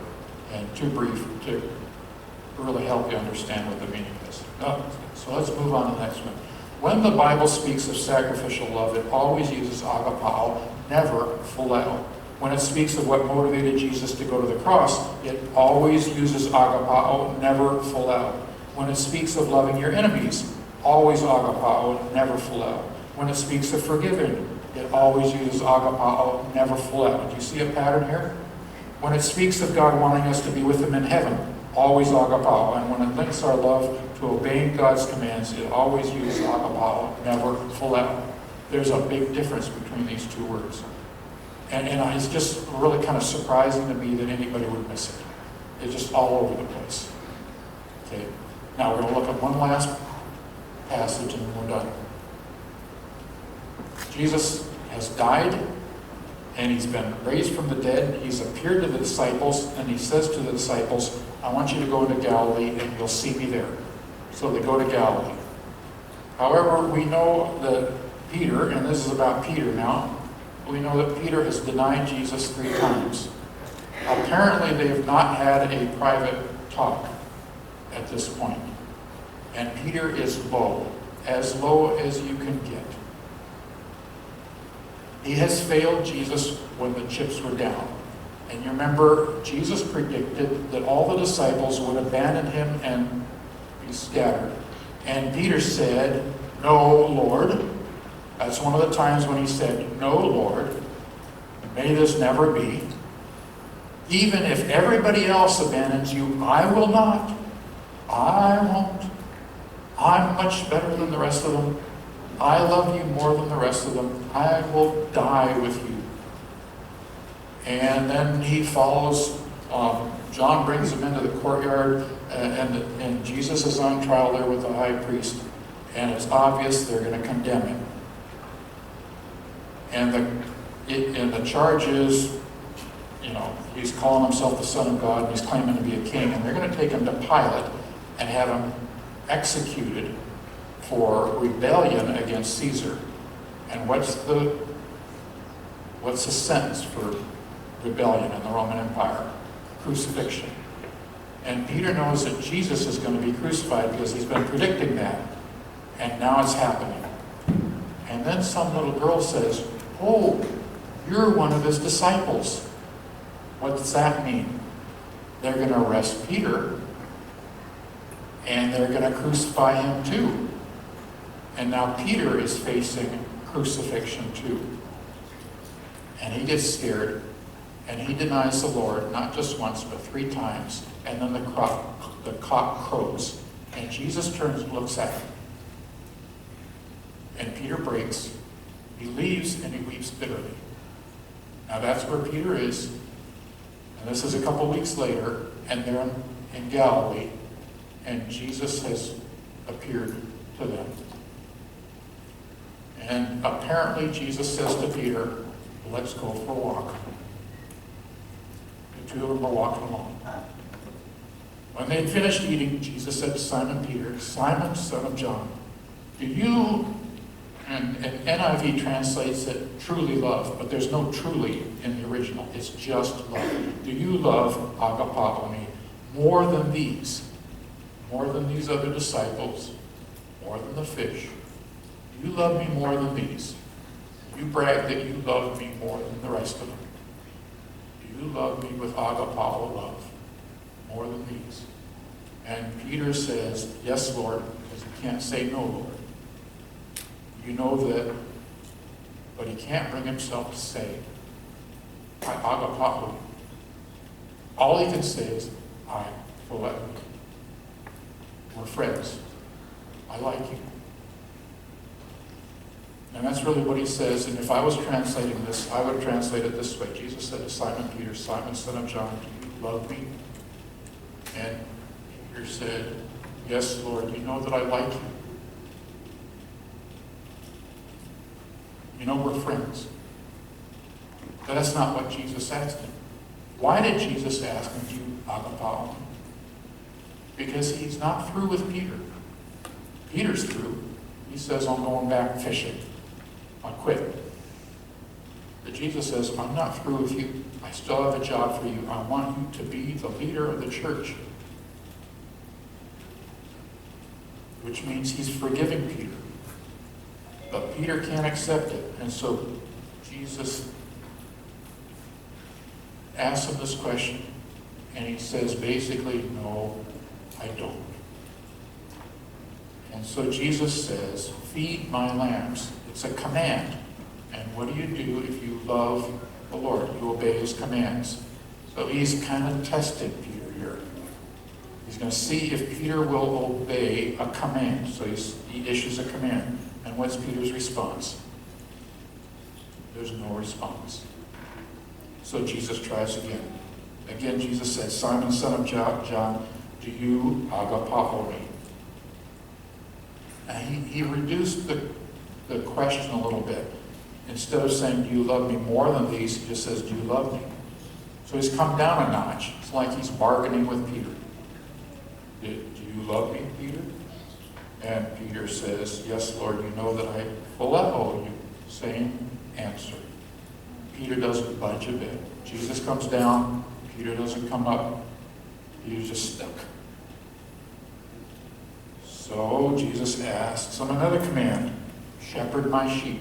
Speaker 1: and too brief to really help you understand what the meaning is. So let's move on to the next one. When the Bible speaks of sacrificial love, it always uses agapao, never phileo. When it speaks of what motivated Jesus to go to the cross, it always uses agapao, never phileo. When it speaks of loving your enemies, always agapao, never phileo. When it speaks of forgiving, it always uses agapao, never phileo. Do you see a pattern here? When it speaks of God wanting us to be with him in heaven, always agapao. And when it links our love to obeying God's commands, it always uses agapao, never phileo. There's a big difference between these two words. And it's just really kind of surprising to me that anybody would miss it. It's just all over the place. Okay. Now we're going to look at one last passage and then we're done. Jesus has died and he's been raised from the dead. He's appeared to the disciples and he says to the disciples, I want you to go into Galilee and you'll see me there. So they go to Galilee. However, we know that Peter, and this is about Peter now, we know that Peter has denied Jesus 3 times. Apparently they have not had a private talk at this point. And Peter is low as you can get. He has failed Jesus when the chips were down. And you remember, Jesus predicted that all the disciples would abandon him and be scattered. And Peter said, no, Lord. That's one of the times when he said, no, Lord, may this never be. Even if everybody else abandons you, I will not. I won't. I'm much better than the rest of them. I love you more than the rest of them. I will die with you. And then he follows, John brings him into the courtyard, and Jesus is on trial there with the high priest, and it's obvious they're going to condemn him. And the charge is, he's calling himself the Son of God, and he's claiming to be a king, and they're going to take him to Pilate and have him executed for rebellion against Caesar. And what's the sentence for rebellion in the Roman Empire? Crucifixion. And Peter knows that Jesus is going to be crucified because he's been predicting that. And now it's happening. And then some little girl says, oh, you're one of his disciples. What does that mean? They're going to arrest Peter and they're going to crucify him too. And now Peter is facing crucifixion too. And he gets scared and he denies the Lord not just once but 3 times. And then the cock crows. And Jesus turns and looks at him. And Peter breaks. He leaves and he weeps bitterly. Now that's where Peter is. And this is a couple weeks later. And they're in Galilee. And Jesus has appeared to them. And apparently Jesus says to Peter, let's go for a walk. The 2 of them are walking along. When they had finished eating, Jesus said to Simon Peter, Simon, son of John, do you, and NIV translates it truly love, but there's no truly in the original. It's just love. Do you love agapao me more than these? More than these other disciples? More than the fish? Do you love me more than these? You brag that you love me more than the rest of them. Do you love me with agapao love more than these? And Peter says, yes, Lord, because he can't say no, Lord. You know that, but he can't bring himself to say. agapao. All he can say is, I phileo. We're friends. I like you. And that's really what he says. And if I was translating this, I would translate it this way. Jesus said to Simon Peter, Simon, son of John, do you love me? And Peter said, yes, Lord, you know that I like you. You know we're friends. But that's not what Jesus asked him. Why did Jesus ask him to agapao? Because he's not through with Peter. Peter's through. He says, I'm going back fishing. I quit. But Jesus says, I'm not through with you. I still have a job for you. I want you to be the leader of the church. Which means he's forgiving Peter. But Peter can't accept it. And so Jesus asks him this question. And he says basically, no, I don't. And so Jesus says, feed my lambs. It's a command. And what do you do if you love the Lord? You obey his commands. So he's kind of testing Peter here. He's going to see if Peter will obey a command. So he issues a command. And what's Peter's response? There's no response. So Jesus tries again. Again, Jesus said, Simon, son of John, do you agapao me? And he reduced the question a little bit. Instead of saying, do you love me more than these, he just says, do you love me? So he's come down a notch. It's like he's bargaining with Peter. Do you love me, Peter? And Peter says, yes, Lord, you know that I phileo you. Same answer. Peter doesn't budge a bit. Jesus comes down. Peter doesn't come up. Peter's just stuck. So Jesus asks him another command. Shepherd my sheep.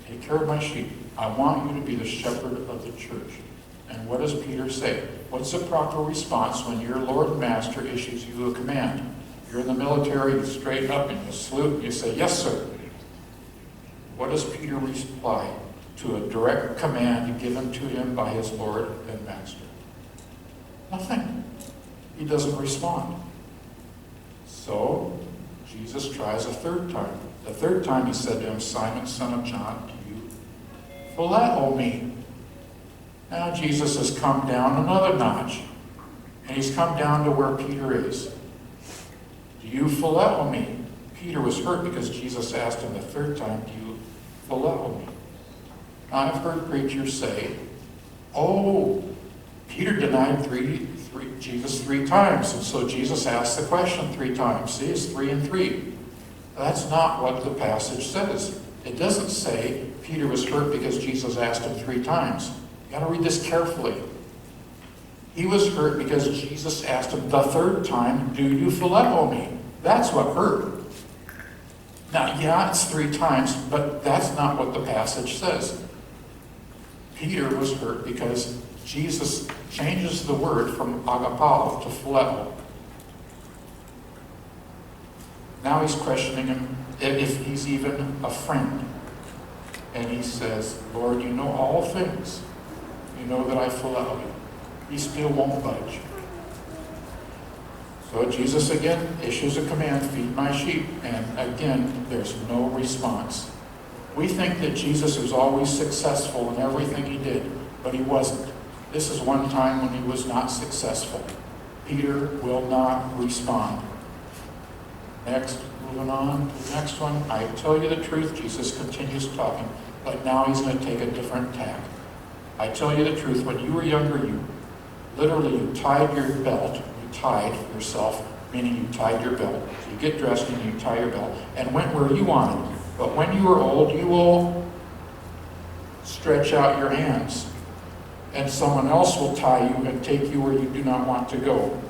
Speaker 1: Take care of my sheep. I want you to be the shepherd of the church. And what does Peter say? What's the proper response when your Lord and Master issues you a command? You're in the military, you straighten up and you salute and you say, yes, sir. What does Peter reply to a direct command given to him by his Lord and Master? Nothing. He doesn't respond. So Jesus tries a third time. The third time he said to him, Simon, son of John, do you phileo me? Now Jesus has come down another notch. And he's come down to where Peter is. Do you phileo me? Peter was hurt because Jesus asked him the third time, do you phileo me? Now I've heard preachers say, oh, Peter denied Jesus 3 times. And so Jesus asked the question 3 times. See, it's 3 and 3. That's not what the passage says. It doesn't say Peter was hurt because Jesus asked him 3 times. You got to read this carefully. He was hurt because Jesus asked him the 3rd time, do you phileo me? That's what hurt. Now, yeah, it's 3 times, but that's not what the passage says. Peter was hurt because Jesus changes the word from agapao to phileo. Now he's questioning him if he's even a friend. And he says, Lord, you know all things. You know that I phileo you. He still won't budge. So Jesus again issues a command, feed my sheep. And again, there's no response. We think that Jesus was always successful in everything he did, but he wasn't. This is one time when he was not successful. Peter will not respond. Next, moving on to the next one. I tell you the truth, Jesus continues talking, but now he's going to take a different tack. I tell you the truth, when you were younger, you tied your belt. You tied yourself, meaning you tied your belt. So you get dressed and you tie your belt and went where you wanted. But when you are old, you will stretch out your hands, and someone else will tie you and take you where you do not want to go.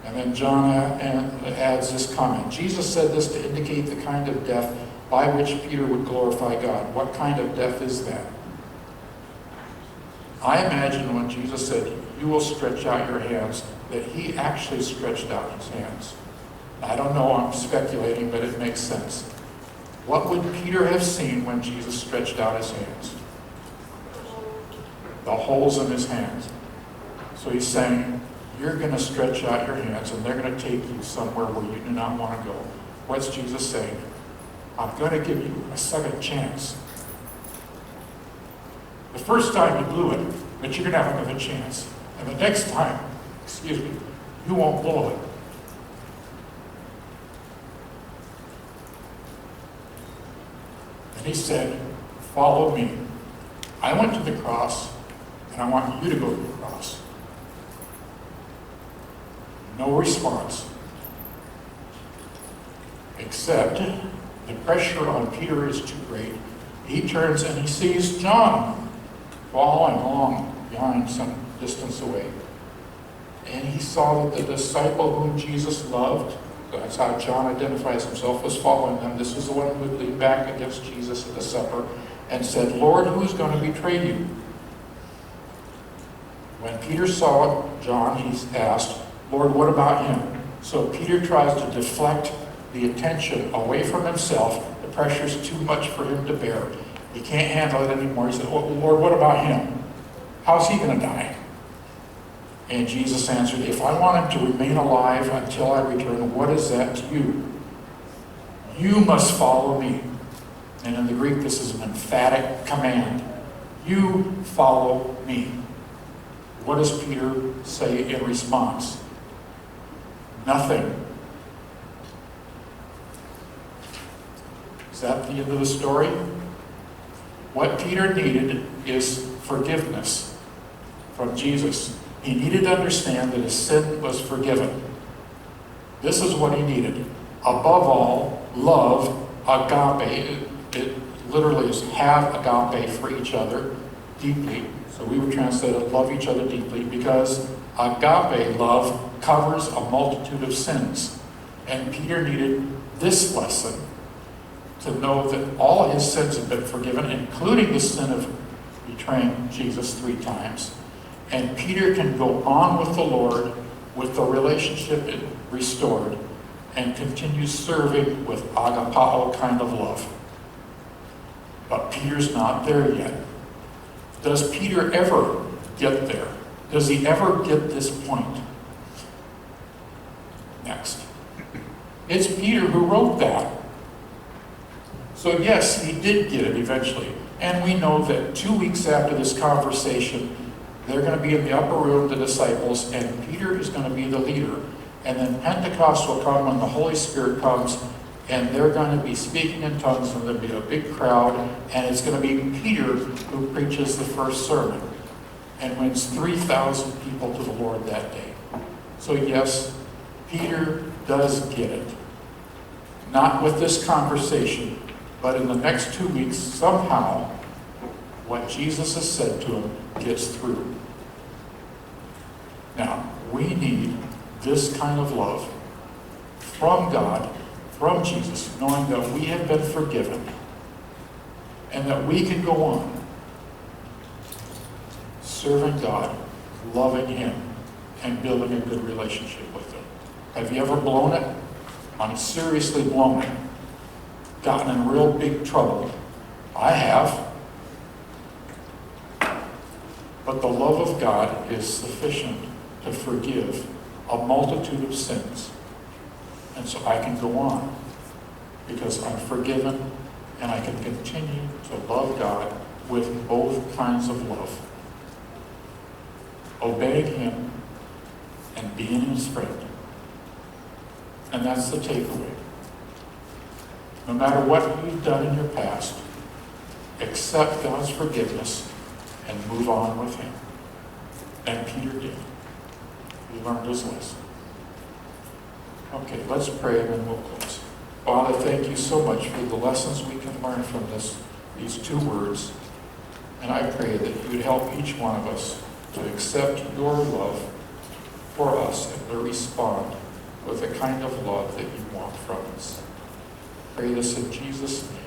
Speaker 1: And then John adds this comment. Jesus said this to indicate the kind of death by which Peter would glorify God. What kind of death is that? I imagine when Jesus said, you will stretch out your hands, that he actually stretched out his hands. I don't know, I'm speculating, but it makes sense. What would Peter have seen when Jesus stretched out his hands? the holes in his hands. So he's saying, you're going to stretch out your hands and they're going to take you somewhere where you do not want to go. What's Jesus saying? I'm going to give you a second chance. The first time you blew it, but you're going to have another chance. And the next time, you won't blow it. And he said, follow me. I went to the cross, and I want you to go to the cross. No response. Except the pressure on Peter is too great. He turns and he sees John following along behind some distance away. And he saw that the disciple whom Jesus loved, that's how John identifies himself, was following them. This was the one who leaned back against Jesus at the supper and said, Lord, who's going to betray you? When Peter saw John, he asked, Lord, what about him? So Peter tries to deflect the attention away from himself. The pressure's too much for him to bear. He can't handle it anymore. He said, oh, Lord, what about him? How's he going to die? And Jesus answered, if I want him to remain alive until I return, what is that to you? You must follow me. And in the Greek, this is an emphatic command. You follow me. What does Peter say in response? Nothing. Is that the end of the story? What Peter needed is forgiveness from Jesus. He needed to understand that his sin was forgiven. This is what he needed. Above all, love, agape. It literally is have agape for each other deeply. So we would translate it, love each other deeply, because agape love covers a multitude of sins. And Peter needed this lesson to know that all his sins have been forgiven, including the sin of betraying Jesus 3 times. And Peter can go on with the Lord with the relationship restored and continue serving with agapao kind of love. But Peter's not there yet. Does Peter ever get there? Does he ever get this point? Next. It's Peter who wrote that. So yes, he did get it eventually. And we know that 2 weeks after this conversation, they're going to be in the upper room, the disciples, and Peter is going to be the leader. And then Pentecost will come when the Holy Spirit comes, and they're going to be speaking in tongues, and there'll be a big crowd, and it's going to be Peter who preaches the first sermon and wins 3,000 people to the Lord that day. So yes, Peter does get it. Not with this conversation, but in the next 2 weeks, somehow, what Jesus has said to him gets through. Now, we need this kind of love from God, from Jesus, knowing that we have been forgiven and that we can go on serving God, loving him, and building a good relationship with him. Have you ever blown it? I'm seriously blown it. Gotten in real big trouble. I have. But the love of God is sufficient to forgive a multitude of sins. And so I can go on because I'm forgiven and I can continue to love God with both kinds of love. Obeying him and being his friend. And that's the takeaway. No matter what you've done in your past, accept God's forgiveness and move on with him. And Peter did. He learned his lesson. Okay, let's pray and then we'll close. Father, thank you so much for the lessons we can learn from these 2 words. And I pray that you would help each one of us to accept your love for us and to respond with the kind of love that you want from us. Pray this in Jesus' name.